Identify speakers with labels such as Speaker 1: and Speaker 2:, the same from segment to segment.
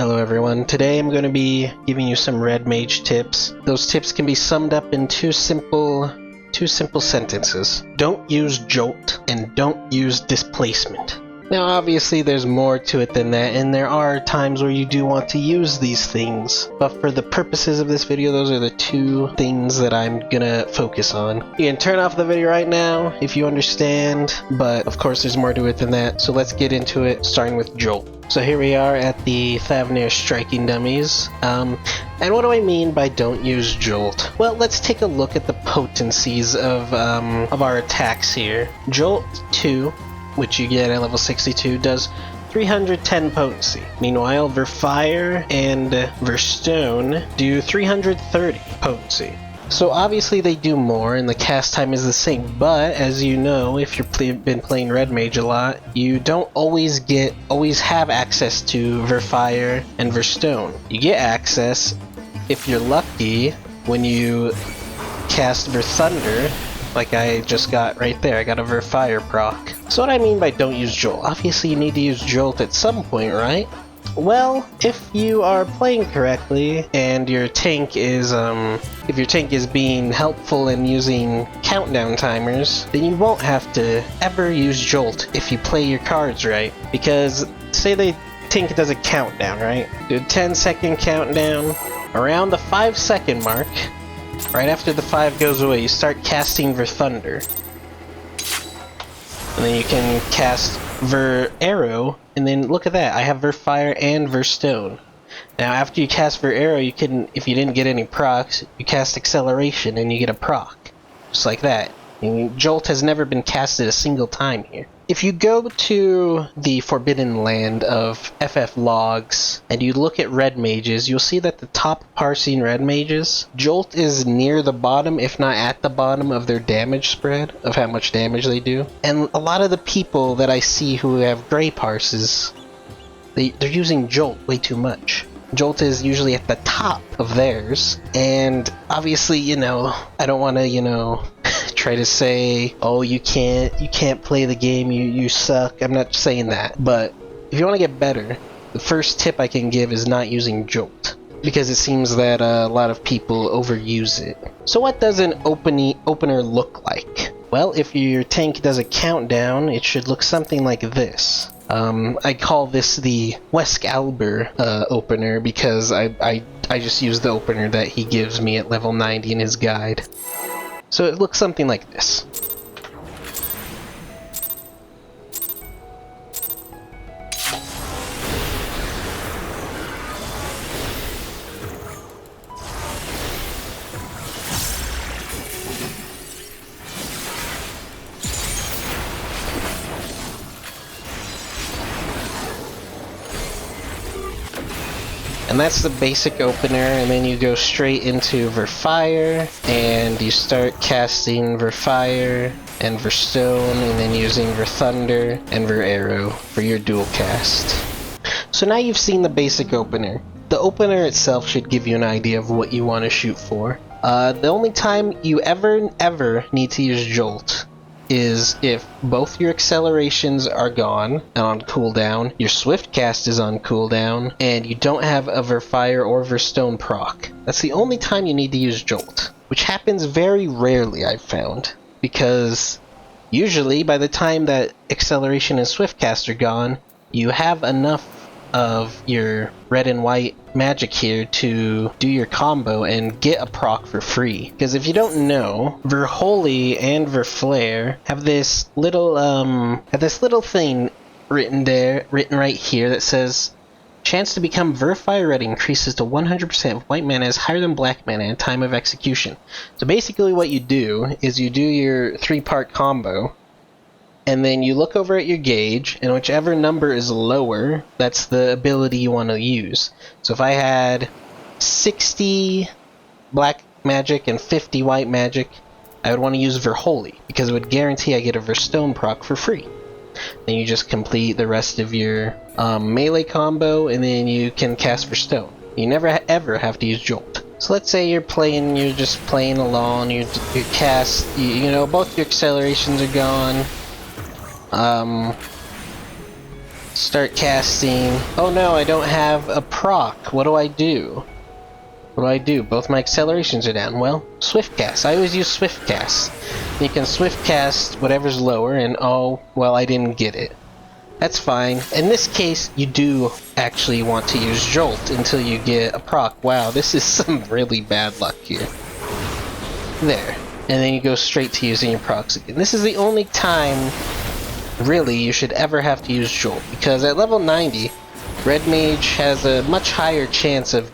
Speaker 1: Hello everyone, today I'm going to be giving you some Red Mage tips. Those tips can be summed up in two simple sentences. Don't use Jolt and don't use Displacement. Now obviously there's more to it than that, and there are times where you do want to use these things, but for the purposes of this video, those are the two things that I'm gonna focus on. You can turn off the video right now if you understand, but of course there's more to it than that, so let's get into it, starting with Jolt. So here we are at the Thavnir striking dummies, and what do I mean by don't use Jolt? Well, let's take a look at the potencies of our attacks here. Jolt 2, which you get at level 62, does 310 potency. Meanwhile, Verfire and Verstone do 330 potency. So obviously they do more and the cast time is the same, but as you know, if you've been playing Red Mage a lot, you don't always have access to Verfire and Verstone. You get access, if you're lucky, when you cast Verthunder, like I just got right there. I got a Verfire proc. So what I mean by don't use Jolt, obviously you need to use Jolt at some point, right? Well, if you are playing correctly and your tank is if your tank is being helpful and using countdown timers, then you won't have to ever use Jolt if you play your cards right. Because say the tank does a countdown, right? Do a 10-second countdown. Around the 5-second mark, right after the 5 goes away, you start casting Verthunder. And then you can cast Arrow, and then look at that, I have Verfire and Verstone. Now after you cast Arrow, you can, if you didn't get any procs, you cast Acceleration and you get a proc. Just like that. And Jolt has never been casted a single time here. If you go to the Forbidden Land of FF logs and you look at Red Mages, you'll see that the top parsing Red Mages, Jolt is near the bottom, if not at the bottom of their damage spread, of how much damage they do. And a lot of the people that I see who have gray parses, they're using Jolt way too much. Jolt is usually at the top of theirs, and obviously, you know, I don't want to, you know, try to say, oh, you can't play the game, you suck. I'm not saying that, but if you want to get better, the first tip I can give is not using Jolt, because it seems that a lot of people overuse it. So what does an opener look like? Well, if your tank does a countdown, it should look something like this. I call this the Weskalber opener because I just use the opener that he gives me at level 90 in his guide. So it looks something like this. And that's the basic opener, and then you go straight into Verfire, and you start casting Verfire and Verstone, and then using Verthunder and Verarrow for your dual cast. So now you've seen the basic opener. The opener itself should give you an idea of what you want to shoot for. The only time you ever need to use Jolt is if both your accelerations are gone and on cooldown, your swift cast is on cooldown, and you don't have a Verfire or Verstone proc. That's the only time you need to use Jolt, which happens very rarely, I've found, because usually by the time that acceleration and swift cast are gone, you have enough of your red and white magic here to do your combo and get a proc for free. Because if you don't know, Verholy and Verflare have this little thing written right here that says chance to become Verfire Red increases to 100% if white mana is higher than black mana at time of execution. So basically what you do is you do your 3-part combo, and then you look over at your gauge, and whichever number is lower, that's the ability you want to use. So if I had 60 black magic and 50 white magic, I would want to use Verholy, because it would guarantee I get a Verstone proc for free. Then you just complete the rest of your melee combo, and then you can cast Verstone. You never ever have to use Jolt. So let's say you're just playing along, you cast, you know, both your accelerations are gone. Start casting. Oh no, I don't have a proc. What do I do? What do I do? Both my accelerations are down. Well, swift cast. I always use swift cast. You can swift cast whatever's lower, and oh, well, I didn't get it. That's fine. In this case, you do actually want to use Jolt until you get a proc. Wow, this is some really bad luck here. There. And then you go straight to using your procs again. This is the only time, really, you should ever have to use Jolt, because at level 90, Red Mage has a much higher chance of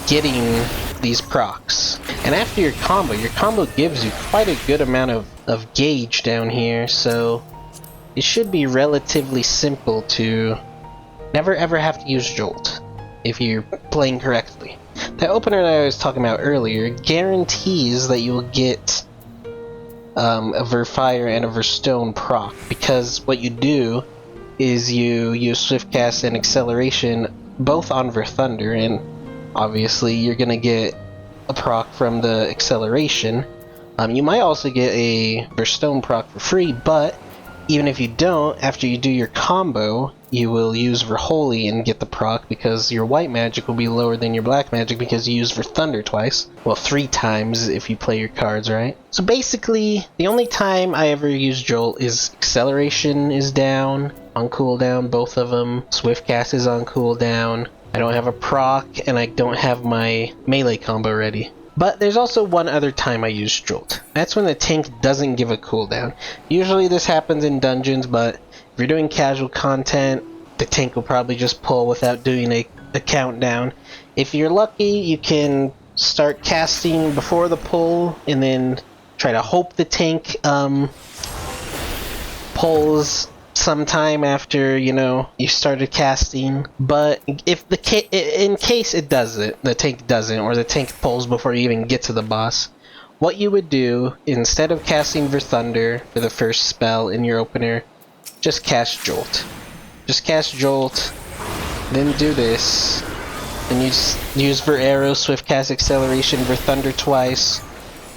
Speaker 1: getting these procs. And after your combo gives you quite a good amount of gauge down here, so it should be relatively simple to never ever have to use Jolt if you're playing correctly. That opener that I was talking about earlier guarantees that you will get a Verfire and a Verstone proc, because what you do is you use Swift Cast and Acceleration both on Verthunder, and obviously you're gonna get a proc from the Acceleration. You might also get a Verstone proc for free, but even if you don't, after you do your combo, you will use Verholy and get the proc, because your white magic will be lower than your black magic because you use Verthunder twice. Well, 3 times if you play your cards right. So basically, the only time I ever use Jolt is Acceleration is down, on cooldown, both of them. Swift Cast is on cooldown. I don't have a proc, and I don't have my melee combo ready. But there's also one other time I use Jolt. That's when the tank doesn't give a cooldown. Usually this happens in dungeons, but if you're doing casual content, the tank will probably just pull without doing a countdown. If you're lucky, you can start casting before the pull, and then try to hope the tank pulls sometime after, you know, you started casting. But if in case it doesn't, the tank doesn't, or the tank pulls before you even get to the boss, what you would do, instead of casting Verthunder for the first spell in your opener, just cast Jolt. Just cast Jolt, then do this, and you use Ver-Arrow, Swift Cast, Acceleration, Verthunder twice,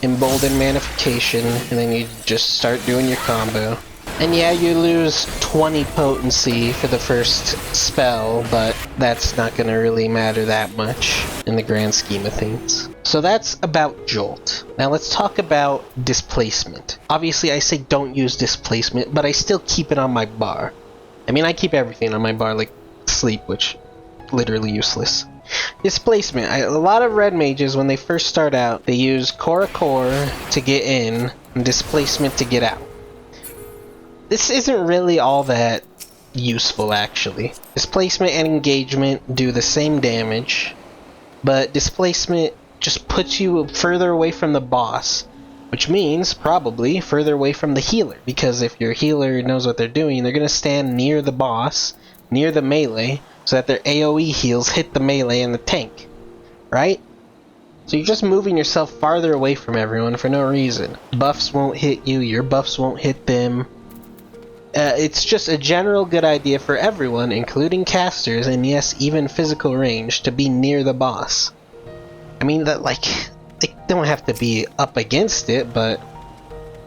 Speaker 1: Embolden, Manification, and then you just start doing your combo. And yeah, you lose 20 potency for the first spell, but that's not going to really matter that much in the grand scheme of things. So that's about Jolt. Now let's talk about Displacement. Obviously I say don't use Displacement, but I still keep it on my bar. I mean, I keep everything on my bar, like Sleep, which literally useless. Displacement. A lot of Red Mages, when they first start out, they use Core to get in, and Displacement to get out. This isn't really all that useful, actually. Displacement and Engagement do the same damage, but Displacement just puts you further away from the boss, which means probably further away from the healer, because if your healer knows what they're doing, they're going to stand near the boss, near the melee, so that their AoE heals hit the melee and the tank, right? So you're just moving yourself farther away from everyone for no reason. Buffs won't hit you, your buffs won't hit them. It's just a general good idea for everyone, including casters, and yes, even physical range, to be near the boss. I mean, that, like, they don't have to be up against it, but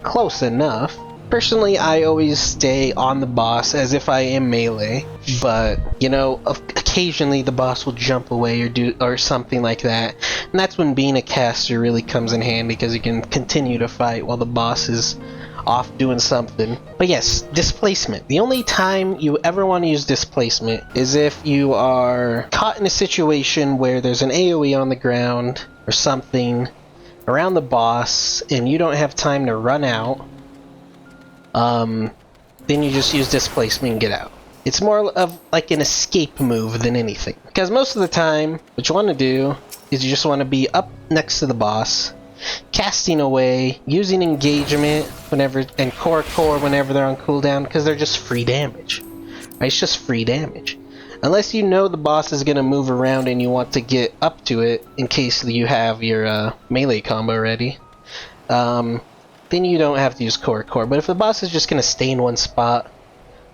Speaker 1: close enough. Personally, I always stay on the boss as if I am melee, but, you know, occasionally the boss will jump away or something like that, and that's when being a caster really comes in handy, because you can continue to fight while the boss is off doing something. But yes, Displacement. The only time you ever want to use Displacement is if you are caught in a situation where there's an AoE on the ground or something around the boss and you don't have time to run out. Then you just use Displacement and get out. It's more of like an escape move than anything, because most of the time what you want to do is you just want to be up next to the boss, casting away, using Engagement whenever, and Core whenever they're on cooldown, because they're just free damage. Right? It's just free damage. Unless you know the boss is going to move around and you want to get up to it in case you have your melee combo ready, then you don't have to use Core. But if the boss is just going to stay in one spot,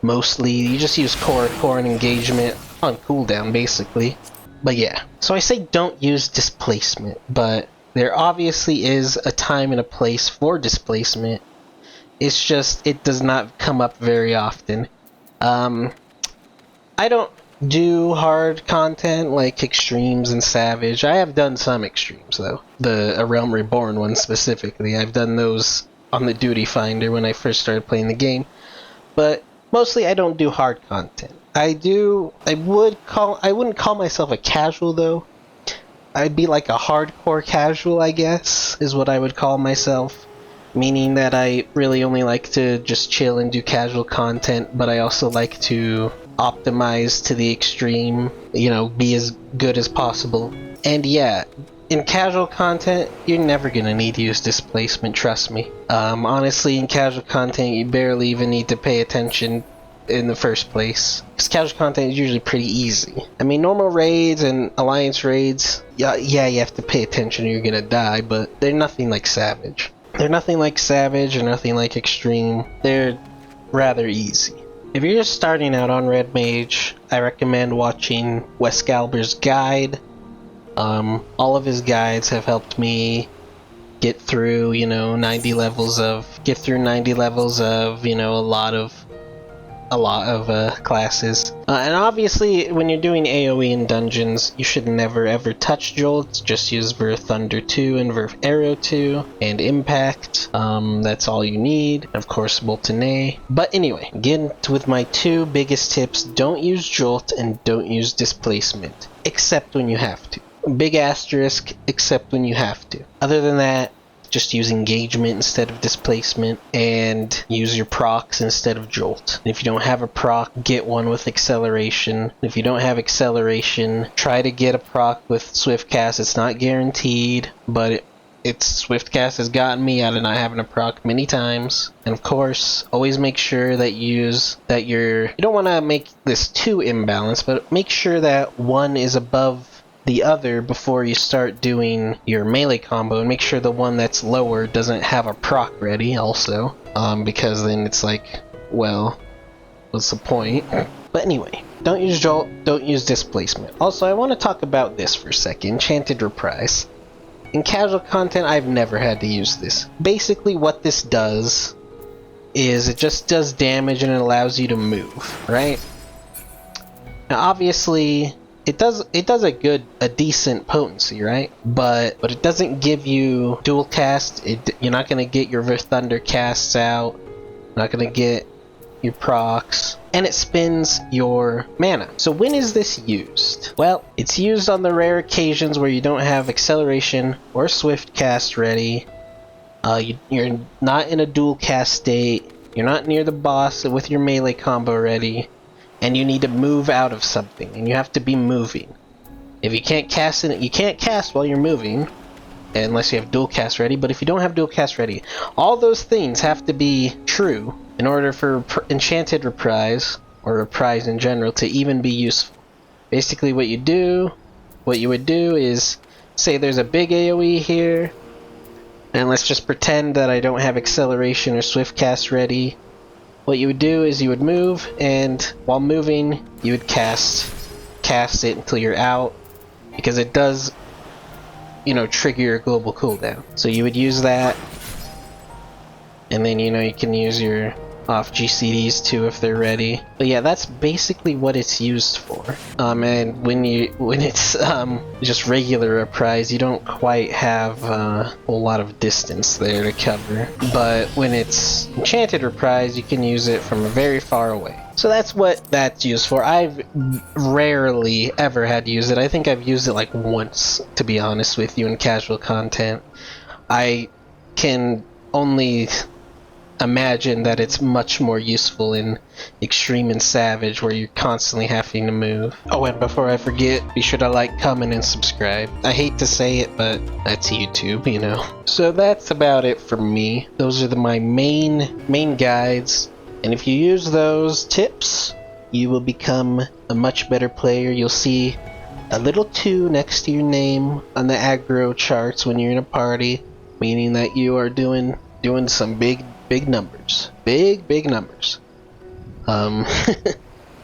Speaker 1: mostly, you just use Core and Engagement on cooldown, basically. But yeah, so I say don't use Displacement, but there obviously is a time and a place for Displacement. It's just, it does not come up very often. I don't do hard content like extremes and savage. I have done some extremes though. The A Realm Reborn one specifically. I've done those on the Duty Finder when I first started playing the game. But mostly I don't do hard content. I wouldn't call myself a casual though. I'd be like a hardcore casual, I guess, is what I would call myself. Meaning that I really only like to just chill and do casual content, but I also like to optimize to the extreme, you know, be as good as possible. And yeah, in casual content, you're never gonna need to use displacement, trust me. Honestly, in casual content, you barely even need to pay attention in the first place. Because casual content is usually pretty easy. I mean, normal raids and alliance raids, yeah, you have to pay attention or you're gonna die, but they're nothing like savage. They're nothing like savage or nothing like extreme. They're rather easy. If you're just starting out on Red Mage, I recommend watching Wescalber's guide. All of his guides have helped me get through, you know, 90 levels of, you know, a lot of classes. And obviously, when you're doing AoE in dungeons, you should never ever touch Jolt. Just use Ver Thunder 2 and Ver Arrow 2 and Impact. That's all you need. Of course, Boltene. But anyway, again, with my two biggest tips, don't use Jolt and don't use Displacement. Except when you have to. Big asterisk, except when you have to. Other than that, just use engagement instead of displacement, and use your procs instead of Jolt. And if you don't have a proc, get one with acceleration. If you don't have acceleration, try to get a proc with swift cast. It's not guaranteed, but it's swift cast has gotten me out of not having a proc many times. And of course, always make sure that you don't want to make this too imbalanced, but make sure that one is above the other before you start doing your melee combo, and make sure the one that's lower doesn't have a proc ready also, because then it's like, well, what's the point? But anyway, don't use Jolt, don't use Displacement. Also, I want to talk about this for a second, Enchanted Reprise. In casual content, I've never had to use this. Basically what this does is it just does damage and it allows you to move, right? Now obviously, it does a decent potency, right? But it doesn't give you dual cast. You're not gonna get your Thunder casts out. You're not gonna get your procs, and it spends your mana. So when is this used? Well, it's used on the rare occasions where you don't have acceleration or swift cast ready. You're not in a dual cast state. You're not near the boss with your melee combo ready. And you need to move out of something, and you have to be moving. If you can't cast it, you can't cast while you're moving, unless you have dual cast ready. But if you don't have dual cast ready, all those things have to be true in order for Enchanted Reprise, or Reprise in general, to even be useful. Basically what you would do is, say there's a big AoE here, and let's just pretend that I don't have acceleration or swift cast ready. What you would do is you would move, and while moving, you would cast it until you're out, because it does, you know, trigger your global cooldown. So you would use that, and then, you know, you can use your off GCDs too if they're ready. But yeah, that's basically what it's used for. And when it's just regular Reprise, you don't quite have a whole lot of distance there to cover. But when it's Enchanted Reprise, you can use it from very far away. So that's what that's used for. I've rarely ever had to use it. I think I've used it like once, to be honest with you, in casual content. I can only imagine that it's much more useful in extreme and savage, where you're constantly having to move. Oh, and before I forget, be sure to like, comment, and subscribe. I hate to say it, but that's YouTube, you know. So that's about it for me. Those are my main guides, and if you use those tips, you will become a much better player. You'll see a little 2 next to your name on the aggro charts when you're in a party, meaning that you are doing some big numbers. Big numbers.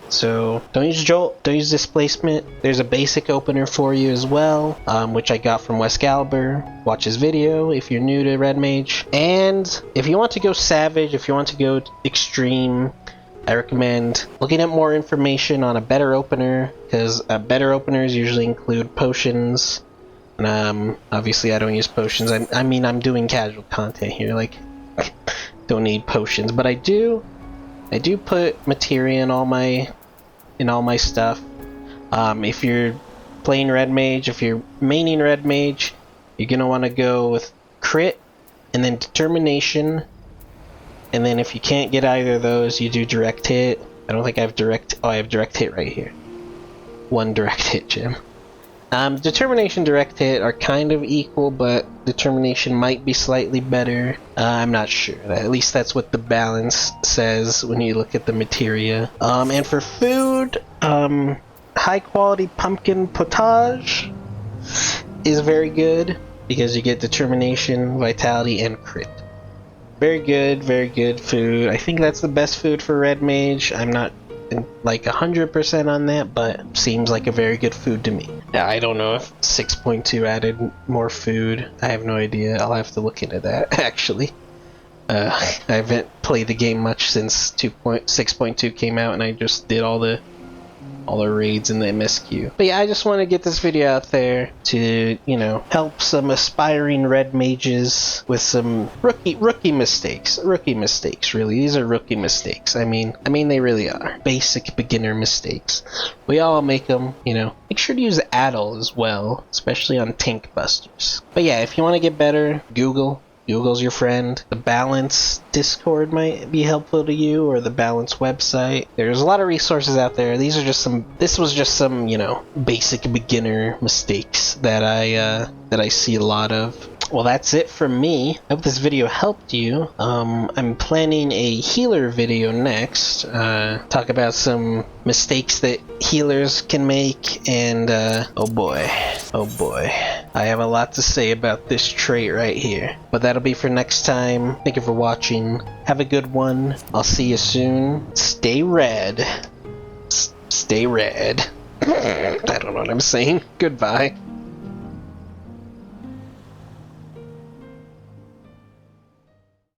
Speaker 1: So don't use Jolt, don't use Displacement. There's a basic opener for you as well, which I got from Wescalber. Watch his video if you're new to Red Mage. And if you want to go savage, if you want to go extreme, I recommend looking at more information on a better opener, because better openers usually include potions. And obviously I don't use potions. I mean, I'm doing casual content here, like, don't need potions, but I do put materia in all my stuff. If you're playing Red Mage, if you're maining Red Mage, you're gonna want to go with crit and then determination, and then if you can't get either of those, you do direct hit. I don't think I have direct. Oh, I have direct hit right here. One direct hit gem. Determination, direct hit are kind of equal, but determination might be slightly better. I'm not sure. At least that's what the balance says when you look at the materia. And for food, high quality pumpkin potage is very good because you get determination, vitality, and crit. Very good food. I think that's the best food for Red Mage. I'm not like 100% on that, but seems like a very good food to me. Yeah, I don't know if 6.2 added more food. I have no idea. I'll have to look into that, actually. I haven't played the game much since 6.2 came out, and I just did all the raids in the MSQ. But yeah, I just want to get this video out there to, you know, help some aspiring Red Mages with some rookie mistakes. Rookie mistakes, really. These are rookie mistakes. I mean they really are. Basic beginner mistakes. We all make them, you know. Make sure to use Addle as well, especially on tank busters. But yeah, if you want to get better, Google's your friend. The Balance Discord might be helpful to you, or the Balance website. There's a lot of resources out there. This was just some, you know, basic beginner mistakes that I see a lot of. Well, that's it from me. I hope this video helped you. I'm planning a healer video next. Talk about some mistakes that healers can make, and oh boy. I have a lot to say about this trait right here. But that'll be for next time. Thank you for watching. Have a good one. I'll see you soon. Stay red. Stay red. I don't know what I'm saying. Goodbye.